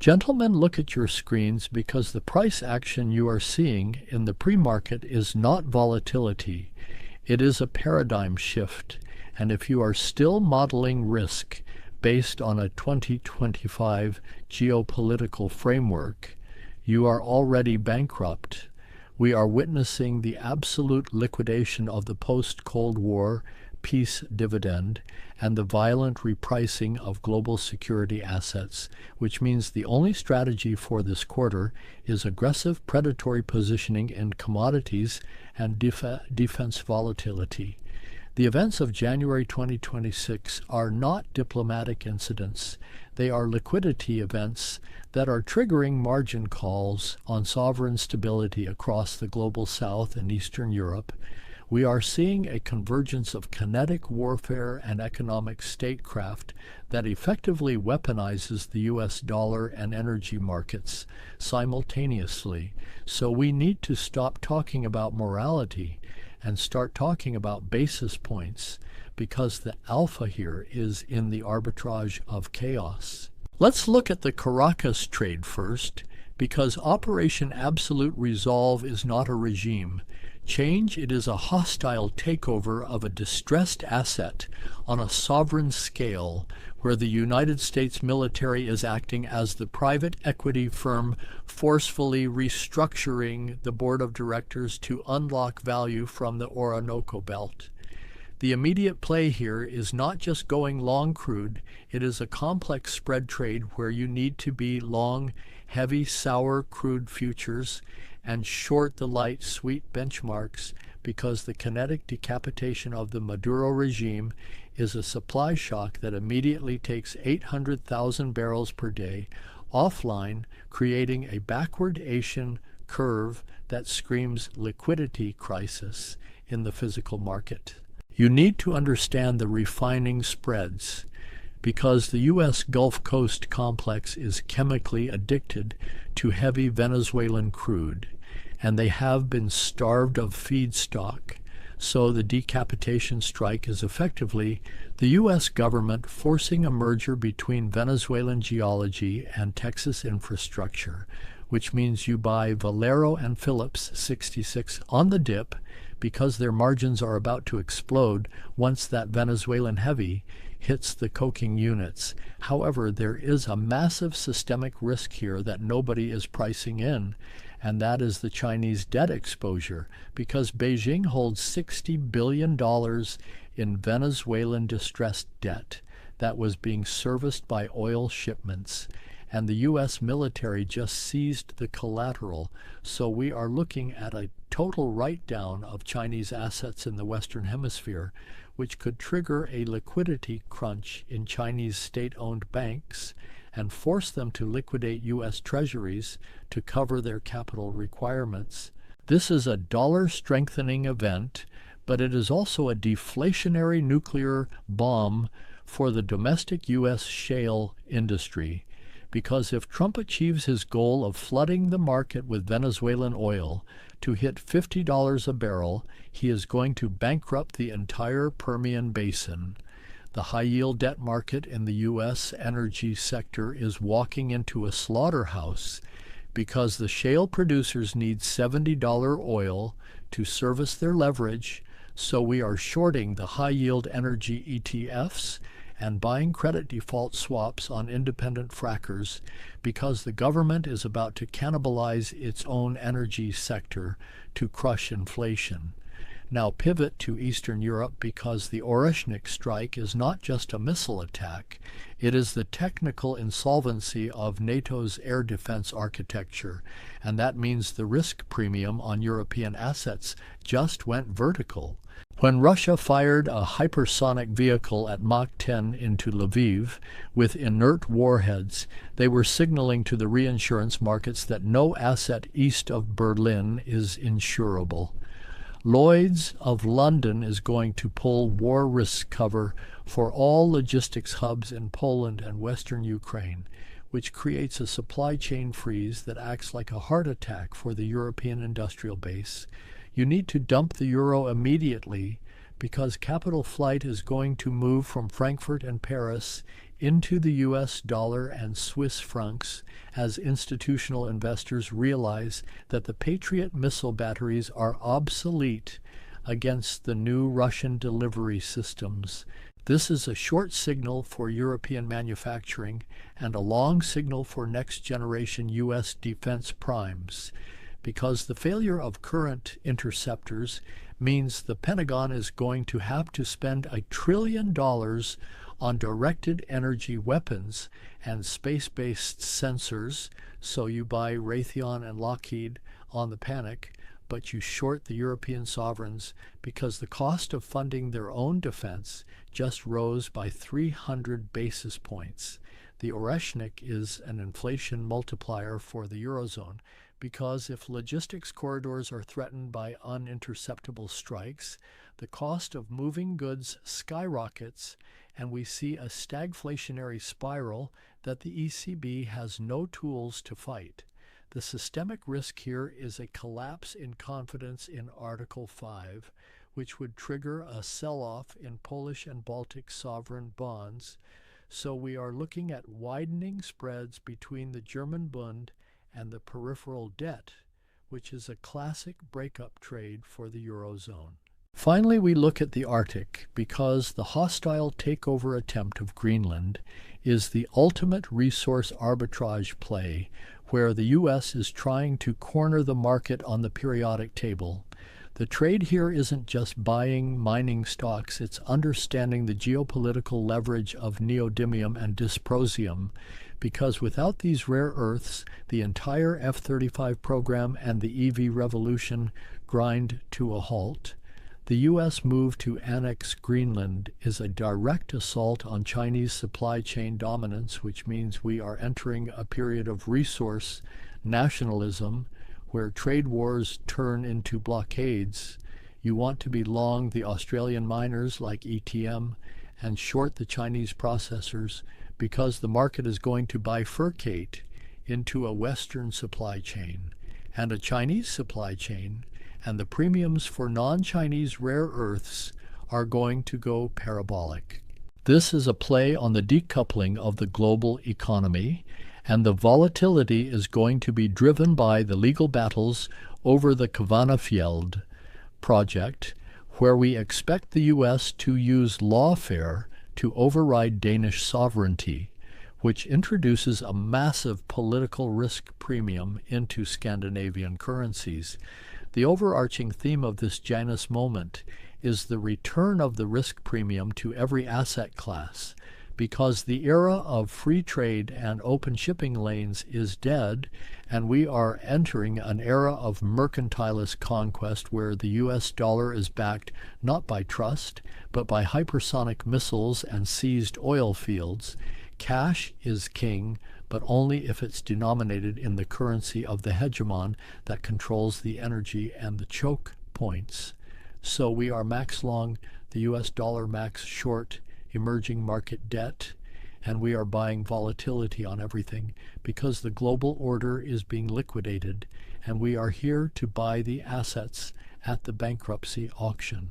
Gentlemen, look at your screens because the price action you are seeing in the pre-market is not volatility. It is a paradigm shift, and if you are still modeling risk based on a 2025 geopolitical framework, you are already bankrupt. We are witnessing the absolute liquidation of the post-Cold War peace dividend and the violent repricing of global security assets, which means the only strategy for this quarter is aggressive predatory positioning in commodities and defense volatility. The events of January 2026 are not diplomatic incidents. They are liquidity events that are triggering margin calls on sovereign stability across the global south and eastern Europe. We are seeing a convergence of kinetic warfare and economic statecraft that effectively weaponizes the US dollar and energy markets simultaneously. So we need to stop talking about morality and start talking about basis points, because the alpha here is in the arbitrage of chaos. Let's look at the Caracas trade first, because Operation Absolute Resolve is not a regime change. It is a hostile takeover of a distressed asset on a sovereign scale, where the United States military is acting as the private equity firm forcefully restructuring the board of directors to unlock value from the Orinoco Belt. The immediate play here is not just going long crude. It is a complex spread trade where you need to be long heavy sour crude futures and short the light sweet benchmarks, because the kinetic decapitation of the Maduro regime is a supply shock that immediately takes 800,000 barrels per day offline, creating a backwardation curve that screams liquidity crisis in the physical market. You need to understand the refining spreads, because the U.S. Gulf Coast complex is chemically addicted to heavy Venezuelan crude, and they have been starved of feedstock. So the decapitation strike is effectively the U.S. government forcing a merger between Venezuelan geology and Texas infrastructure, which means you buy Valero and Phillips 66 on the dip because their margins are about to explode once that Venezuelan heavy hits the coking units. However, there is a massive systemic risk here that nobody is pricing in, and that is the Chinese debt exposure, because Beijing holds $60 billion in Venezuelan distressed debt that was being serviced by oil shipments, and the U.S. military just seized the collateral. So we are looking at a total write-down of Chinese assets in the Western Hemisphere, which could trigger a liquidity crunch in Chinese state-owned banks and force them to liquidate U.S. treasuries to cover their capital requirements. This is a dollar-strengthening event, but it is also a deflationary nuclear bomb for the domestic U.S. shale industry, because if Trump achieves his goal of flooding the market with Venezuelan oil to hit $50 a barrel, he is going to bankrupt the entire Permian Basin. The high-yield debt market in the U.S. energy sector is walking into a slaughterhouse because the shale producers need $70 oil to service their leverage, so we are shorting the high-yield energy ETFs and buying credit default swaps on independent frackers because the government is about to cannibalize its own energy sector to crush inflation. Now pivot to Eastern Europe, because the Orishnik strike is not just a missile attack. It is the technical insolvency of NATO's air defense architecture, and that means the risk premium on European assets just went vertical. When Russia fired a hypersonic vehicle at Mach 10 into Lviv with inert warheads, they were signaling to the reinsurance markets that no asset east of Berlin is insurable. Lloyd's of London is going to pull war risk cover for all logistics hubs in Poland and Western Ukraine, which creates a supply chain freeze that acts like a heart attack for the European industrial base. You need to dump the euro immediately, because capital flight is going to move from Frankfurt and Paris into the US dollar and Swiss francs as institutional investors realize that the Patriot missile batteries are obsolete against the new Russian delivery systems. This is a short signal for European manufacturing and a long signal for next-generation U.S. defense primes, because the failure of current interceptors means the Pentagon is going to have to spend $1 trillion on directed energy weapons and space-based sensors, so you buy Raytheon and Lockheed on the panic, but you short the European sovereigns because the cost of funding their own defense just rose by 300 basis points. The Oreshnik is an inflation multiplier for the Eurozone because if logistics corridors are threatened by uninterceptable strikes, the cost of moving goods skyrockets and we see a stagflationary spiral that the ECB has no tools to fight. The systemic risk here is a collapse in confidence in Article 5, which would trigger a sell-off in Polish and Baltic sovereign bonds. So we are looking at widening spreads between the German Bund and the peripheral debt, which is a classic breakup trade for the Eurozone. Finally, we look at the Arctic because the hostile takeover attempt of Greenland is the ultimate resource arbitrage play where the U.S. is trying to corner the market on the periodic table. The trade here isn't just buying mining stocks, it's understanding the geopolitical leverage of neodymium and dysprosium, because without these rare earths, the entire F-35 program and the EV revolution grind to a halt. The U.S. move to annex Greenland is a direct assault on Chinese supply chain dominance, which means we are entering a period of resource nationalism where trade wars turn into blockades. You want to be long the Australian miners like ETM and short the Chinese processors because the market is going to bifurcate into a Western supply chain and a Chinese supply chain, and the premiums for non-Chinese rare earths are going to go parabolic. This is a play on the decoupling of the global economy, and the volatility is going to be driven by the legal battles over the Kvanefjeld project, where we expect the U.S. to use lawfare to override Danish sovereignty, which introduces a massive political risk premium into Scandinavian currencies. The overarching theme of this Janus moment is the return of the risk premium to every asset class, because the era of free trade and open shipping lanes is dead, and we are entering an era of mercantilist conquest where the US dollar is backed not by trust, but by hypersonic missiles and seized oil fields. Cash is king, but only if it's denominated in the currency of the hegemon that controls the energy and the choke points. So we are max long the US dollar, max short emerging market debt, and we are buying volatility on everything because the global order is being liquidated, and we are here to buy the assets at the bankruptcy auction.